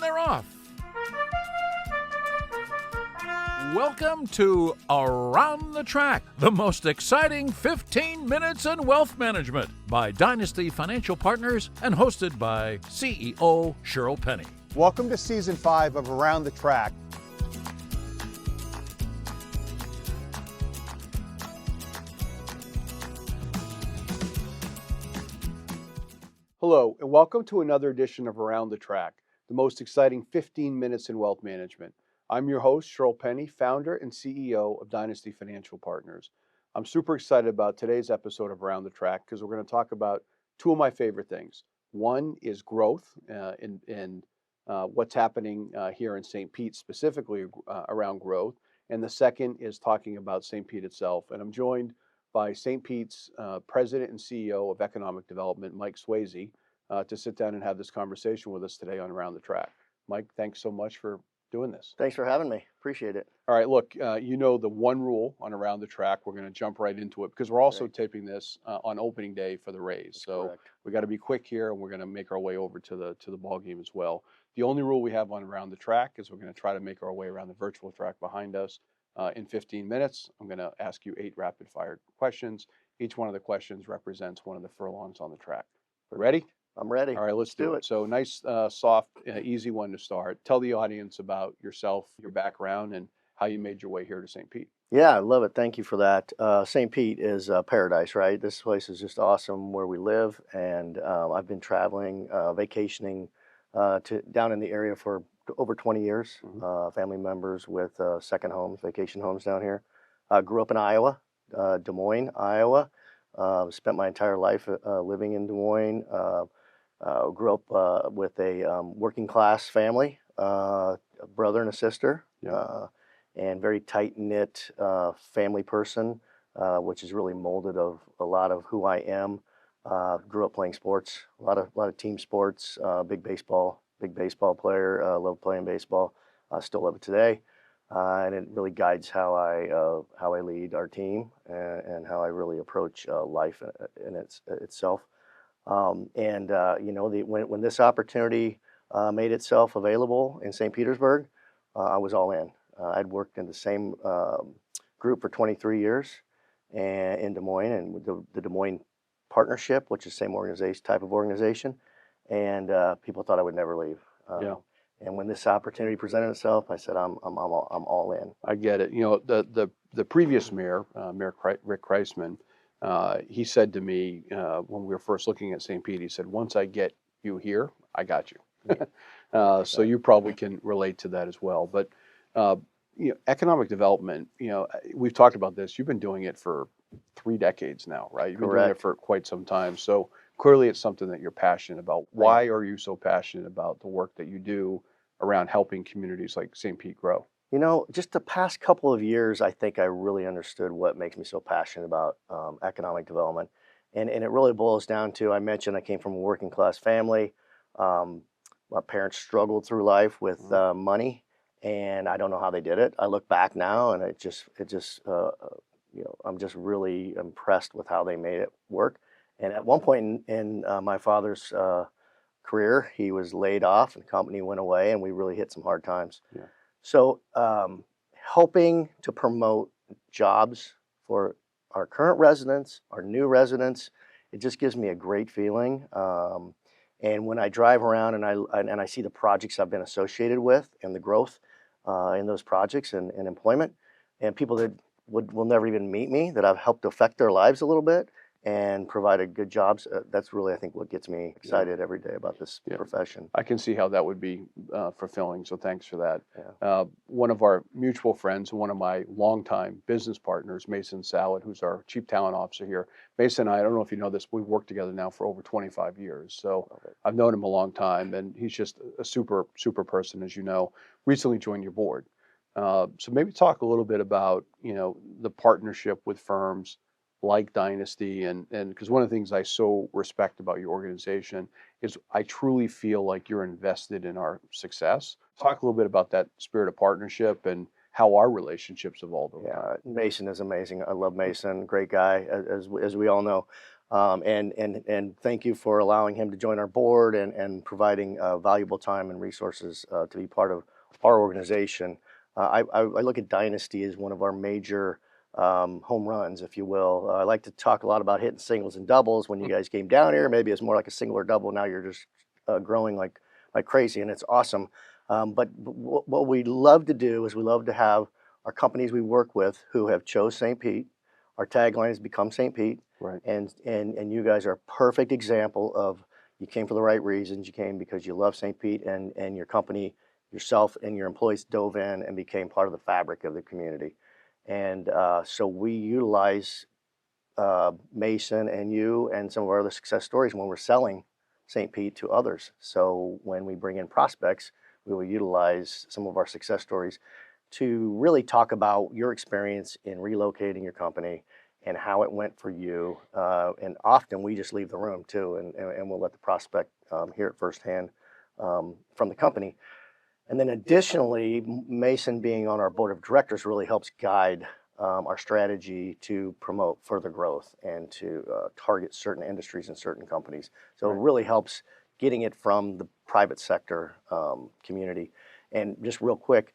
they're off. Welcome to Around the Track, the most exciting 15 minutes in wealth management by Dynasty Financial Partners and hosted by CEO Shirl Penney. Welcome to Season 5 of Around the Track. Hello, and welcome to another edition of Around the Track, the most exciting 15 minutes in wealth management. I'm your host, Shirl Penney, founder and CEO of Dynasty Financial Partners. I'm super excited about today's episode of Around the Track because we're going to talk about two of my favorite things. One is growth and what's happening here in St. Pete, specifically around growth. And the second is talking about St. Pete itself. And I'm joined by St. Pete's President and CEO of Economic Development, Mike Swesey, to sit down and have this conversation with us today on Around the Track. Mike, thanks so much for doing this. Thanks for having me. Appreciate it. All right, look, you know the one rule on Around the Track. We're going to jump right into it because we're also taping this on opening day for the Rays. So we got to be quick here, and we're going to make our way over to the ball game as well. The only rule we have on Around the Track is we're going to try to make our way around the virtual track behind us in 15 minutes. I'm going to ask you 8 rapid-fire questions. Each one of the questions represents one of the furlongs on the track. Ready? I'm ready. All right, let's do it. So nice, soft, easy one to start. Tell the audience about yourself, your background, and how you made your way here to St. Pete. Yeah, I love it. Thank you for that. St. Pete is paradise, right? This place is just awesome where we live, and I've been traveling, vacationing down in the area for over 20 years. Family members with second homes, vacation homes down here. Grew up in Iowa, Des Moines, Iowa. Spent my entire life living in Des Moines. Grew up with a working class family, a brother and a sister, and very tight knit family person, which is really molded of a lot of who I am. Grew up playing sports, a lot of team sports. Big baseball player. Love playing baseball. Still love it today, and it really guides how I lead our team and how I really approach life in itself. When this opportunity made itself available in St. Petersburg, I was all in. I'd worked in the same group for 23 years in Des Moines, and with the Des Moines Partnership, which is the same type of organization, and people thought I would never leave. And when this opportunity presented itself, I said, I'm all in. I get it. You know, the previous mayor, Mayor Rick Kreisman, he said to me when we were first looking at St. Pete, he said, once I get you here, I got you. So you probably can relate to that as well. But, economic development, we've talked about this. You've been doing it for 3 decades now, right? You've been doing it for quite some time. So clearly it's something that you're passionate about. Why are you so passionate about the work that you do around helping communities like St. Pete grow? Just the past couple of years, I think I really understood what makes me so passionate about economic development. And it really boils down to, I mentioned I came from a working class family. My parents struggled through life with money, and I don't know how they did it. I look back now, and I'm just really impressed with how they made it work. And at one point in my father's career, he was laid off, and the company went away, and we really hit some hard times. Yeah. So helping to promote jobs for our current residents, our new residents, it just gives me a great feeling. And when I drive around and I see the projects I've been associated with and the growth in those projects and employment, and people that will never even meet me, that I've helped affect their lives a little bit and provided good jobs, that's really, I think, what gets me excited every day about this profession. I can see how that would be fulfilling, so thanks for that. Yeah. One of our mutual friends, one of my longtime business partners, Mason Salad, who's our Chief Talent Officer here. Mason and I don't know if you know this, we've worked together now for over 25 years, so I've known him a long time, and he's just a super, super person, as you know. Recently joined your board. So maybe talk a little bit about, the partnership with firms like Dynasty, and because one of the things I so respect about your organization is I truly feel like you're invested in our success. Talk a little bit about that spirit of partnership and how our relationships evolved over time. Mason is amazing. I love Mason, great guy, as we all know. And thank you for allowing him to join our board and providing valuable time and resources to be part of our organization. I look at Dynasty as one of our major home runs, if you will. I like to talk a lot about hitting singles and doubles. When you guys came down here, maybe it's more like a single or double. Now you're just growing like crazy, and it's awesome. But what we love to do is we love to have our companies we work with who have chose St. Pete. Our tagline is Become St. Pete. Right. And you guys are a perfect example of you came for the right reasons. You came because you love St. Pete, and your company, yourself and your employees dove in and became part of the fabric of the community. And so we utilize Mason and you and some of our other success stories when we're selling St. Pete to others. So when we bring in prospects, we will utilize some of our success stories to really talk about your experience in relocating your company and how it went for you. And often we just leave the room too, and we'll let the prospect hear it firsthand from the company. And then additionally, Mason being on our board of directors really helps guide our strategy to promote further growth and to target certain industries and certain companies. So it really helps getting it from the private sector community. And just real quick,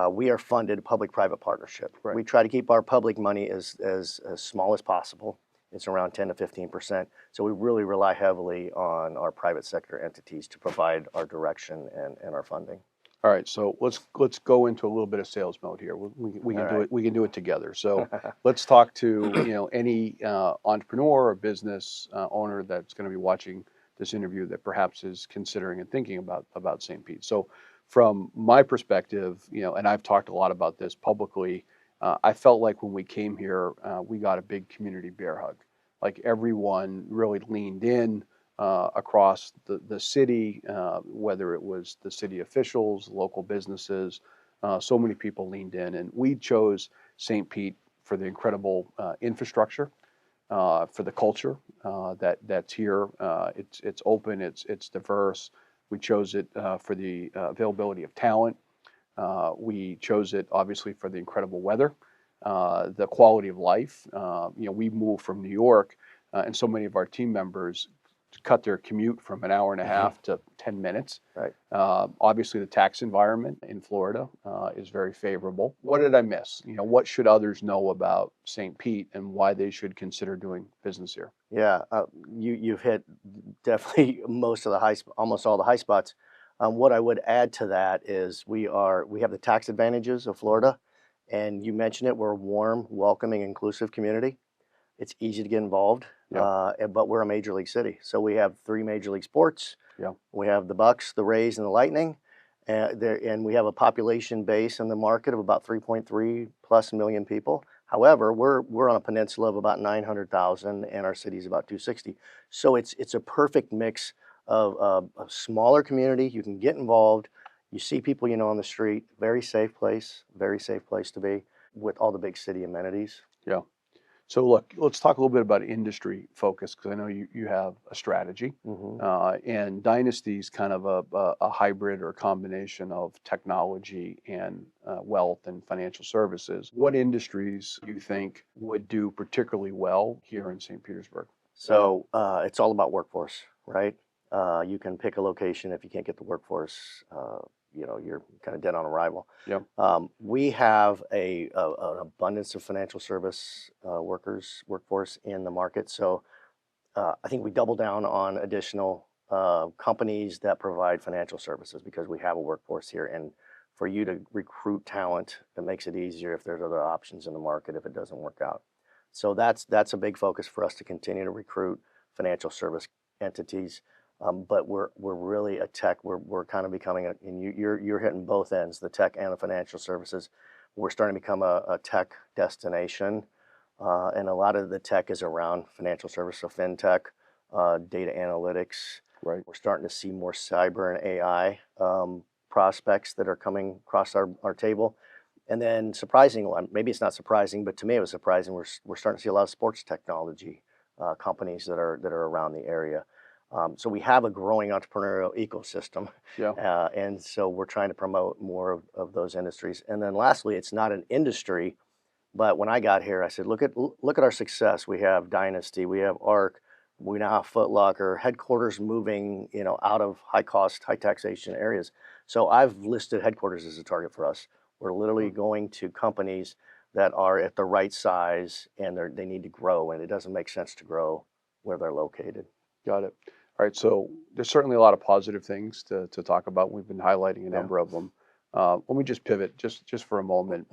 we are funded a public-private partnership. Right. We try to keep our public money as small as possible. It's around 10 to 15%. So we really rely heavily on our private sector entities to provide our direction and our funding. All right, so let's go into a little bit of sales mode here. We can do it. We can do it together. So let's talk to any entrepreneur or business owner that's going to be watching this interview that perhaps is considering and thinking about St. Pete. So from my perspective, and I've talked a lot about this publicly, I felt like when we came here, we got a big community bear hug. Like everyone really leaned in. Across the city, whether it was the city officials, local businesses, so many people leaned in, and we chose St. Pete for the incredible infrastructure, for the culture that's here. It's open, it's diverse. We chose it for the availability of talent. We chose it obviously for the incredible weather, the quality of life. We moved from New York, and so many of our team members cut their commute from an hour and a half to 10 minutes. Right. Obviously, the tax environment in Florida is very favorable. What did I miss? What should others know about St. Pete and why they should consider doing business here? Yeah, you've hit definitely almost all the high spots. What I would add to that is we have the tax advantages of Florida, and you mentioned it. We're a warm, welcoming, inclusive community. It's easy to get involved, but we're a major league city. So we have 3 major league sports. Yeah. We have the Bucks, the Rays, and the Lightning. And we have a population base in the market of about 3.3 plus million people. However, we're on a peninsula of about 900,000, and our city is about 260. So it's a perfect mix of a smaller community. You can get involved. You see people on the street. Very safe place to be with all the big city amenities. Yeah. So look, let's talk a little bit about industry focus, because I know you have a strategy, and Dynasty's kind of a hybrid or a combination of technology and wealth and financial services. What industries do you think would do particularly well here in St. Petersburg? So it's all about workforce, right? You can pick a location. If you can't get the workforce, you're kind of dead on arrival. Yep. We have an abundance of financial service workforce in the market. So I think we double down on additional companies that provide financial services because we have a workforce here. And for you to recruit talent, it makes it easier if there's other options in the market if it doesn't work out. So that's a big focus for us to continue to recruit financial service entities. But we're really a tech. We're kind of becoming and you're hitting both ends, the tech and the financial services. We're starting to become a tech destination, and a lot of the tech is around financial service, so fintech, data analytics. Right. We're starting to see more cyber and AI prospects that are coming across our table. And then surprisingly, maybe it's not surprising, but to me it was surprising. We're starting to see a lot of sports technology companies that are around the area. So we have a growing entrepreneurial ecosystem, and so we're trying to promote more of those industries. And then lastly, it's not an industry, but when I got here, I said, look at our success. We have Dynasty, we have ARC, We now have Foot Locker headquarters moving, out of high cost, high taxation areas. So I've listed headquarters as a target for us. We're literally going to companies that are at the right size and they need to grow, and it doesn't make sense to grow where they're located. Got it. All right. So there's certainly a lot of positive things to talk about. We've been highlighting a Yeah. number of them. Let me just pivot just for a moment,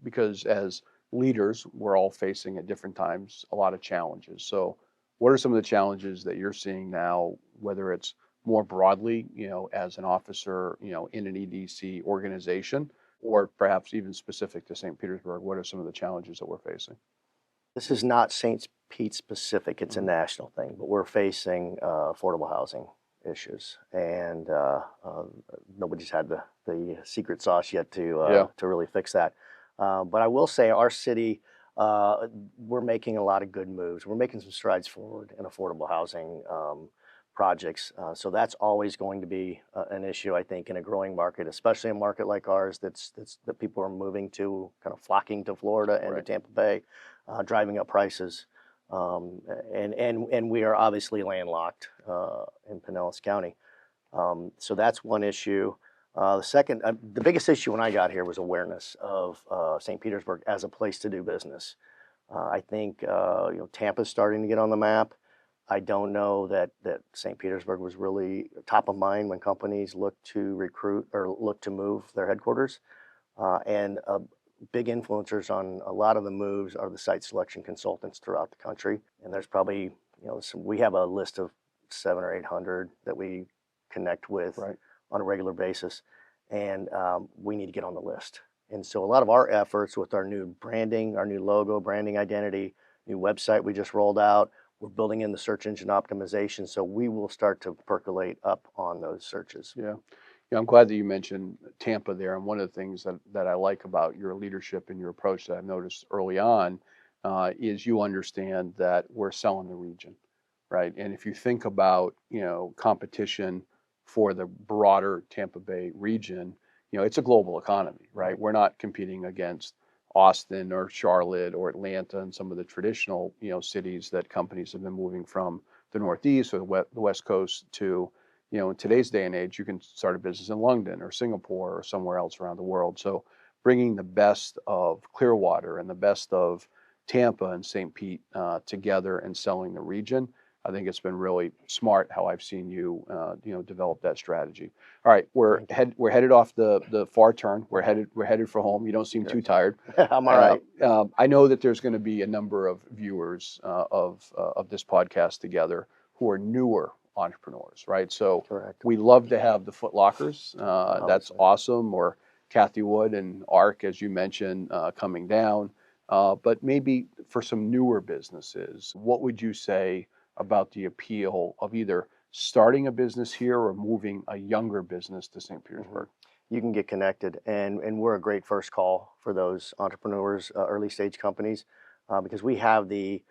because as leaders, we're all facing at different times a lot of challenges. So what are some of the challenges that you're seeing now, whether it's more broadly, as an officer, in an EDC organization, or perhaps even specific to St. Petersburg? What are some of the challenges that we're facing? This is not St. Pete specific, it's a Mhm. national thing, but we're facing affordable housing issues, and nobody's had the secret sauce yet to really fix that. But I will say our city, we're making a lot of good moves. We're making some strides forward in affordable housing projects. So that's always going to be an issue, I think, in a growing market, especially a market like ours that people are moving to, kind of flocking to Florida and to Right. Tampa Bay, driving up prices. And we are obviously landlocked in Pinellas County. So that's one issue. The biggest issue when I got here was awareness of St. Petersburg as a place to do business. I think Tampa's starting to get on the map. I don't know that St. Petersburg was really top of mind when companies look to recruit or look to move their headquarters. And big influencers on a lot of the moves are the site selection consultants throughout the country. And there's probably, we have a list of 700 or 800 that we connect with Right. on a regular basis. And we need to get on the list. And so a lot of our efforts with our new branding, our new logo, branding identity, new website we just rolled out, we're building in the search engine optimization. So we will start to percolate up on those searches. Yeah. Yeah, I'm glad that you mentioned Tampa there. And one of the things that I like about your leadership and your approach that I've noticed early on is you understand that we're selling the region, right? And if you think about, competition for the broader Tampa Bay region, it's a global economy, right? We're not competing against Austin or Charlotte or Atlanta and some of the traditional, cities that companies have been moving from the Northeast or the West Coast to. In today's day and age, you can start a business in London or Singapore or somewhere else around the world. So bringing the best of Clearwater and the best of Tampa and St. Pete together and selling the region, I think it's been really smart how I've seen you, develop that strategy. All right, we're headed off the far turn. We're headed for home. You don't seem too tired. I'm all right. I know that there's going to be a number of viewers of this podcast together who are newer entrepreneurs, right? So Correct. we love to have the Foot Lockers. That's awesome. Or Kathy Wood and ARC, as you mentioned, coming down. But maybe for some newer businesses, what would you say about the appeal of either starting a business here or moving a younger business to St. Petersburg? You can get connected, and we're a great first call for those entrepreneurs, early stage companies, because we have the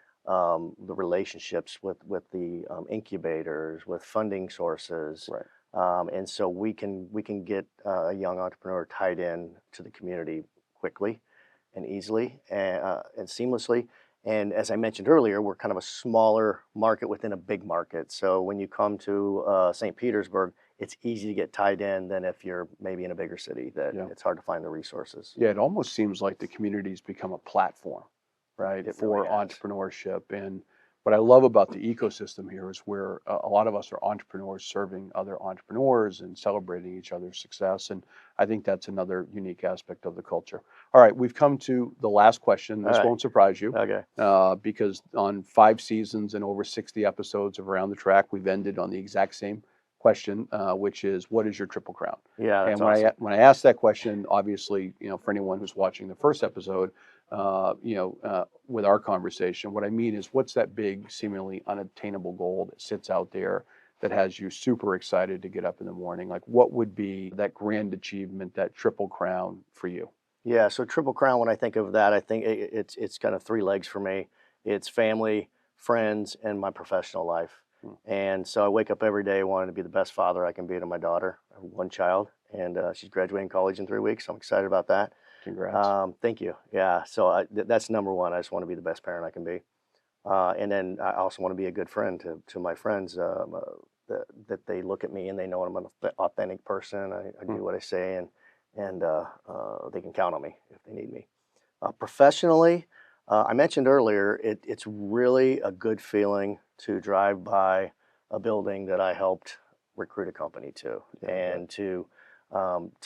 relationships with the incubators, with funding sources, Right. and so we can get a young entrepreneur tied in to the community quickly and easily and seamlessly. And as I mentioned earlier, we're kind of a smaller market within a big market. So when you come to St. Petersburg, it's easy to get tied in than if you're maybe in a bigger city that it's hard to find the resources. Yeah, it almost seems like the community's become a platform, right, for really has. entrepreneurship. And what I love about the ecosystem here is where a lot of us are entrepreneurs serving other entrepreneurs and celebrating each other's success. And I think that's another unique aspect of the culture. All right, we've come to the last question. This won't surprise you. Okay. Because on 5 seasons and over 60 episodes of Around the Track, we've ended on the exact same question, which is, what is your Triple Crown? Yeah, that's And awesome. when I asked that question, obviously, for anyone who's watching the first episode, with our conversation, what I mean is, what's that big, seemingly unattainable goal that sits out there that has you super excited to get up in the morning? Like, what would be that grand achievement, that Triple Crown for you? Yeah, so Triple Crown, when I think of that, I think it's kind of 3 legs for me. It's family, friends, and my professional life. And so I wake up every day wanting to be the best father I can be to my daughter. I have 1 child, and she's graduating college in 3 weeks. So I'm excited about that. Congrats. Thank you. Yeah, so that's number 1. I just want to be the best parent I can be. And then I also want to be a good friend to my friends, that they look at me and they know I'm an authentic person. I do what I say, and they can count on me if they need me. Professionally, I mentioned earlier, it's really a good feeling to drive by a building that I helped recruit a company to, Yeah, and to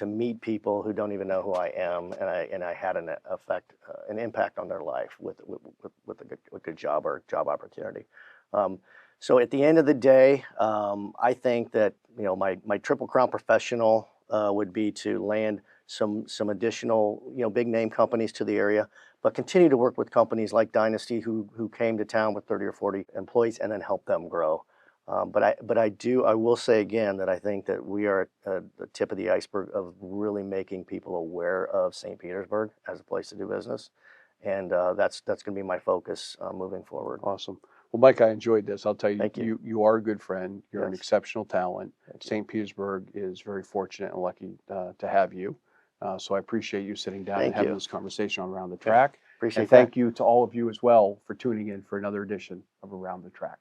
meet people who don't even know who I am, and I had an impact on their life with a good job or job opportunity. Um, so at the end of the day, I think that my Triple Crown professional would be to land some additional big name companies to the area, but continue to work with companies like Dynasty who came to town with 30 or 40 employees and then help them grow. I will say again that I think that we are at the tip of the iceberg of really making people aware of St. Petersburg as a place to do business, and that's going to be my focus moving forward. awesome. Well, Mike, I enjoyed this. I'll tell you, Thank you. you are a good friend. You're an Yes. exceptional talent. Thank you. St. Petersburg is very fortunate and lucky to have you. So I appreciate you sitting down and Thank having you. this conversation on Around the Track. Appreciate And that. thank you to all of you as well for tuning in for another edition of Around the Track.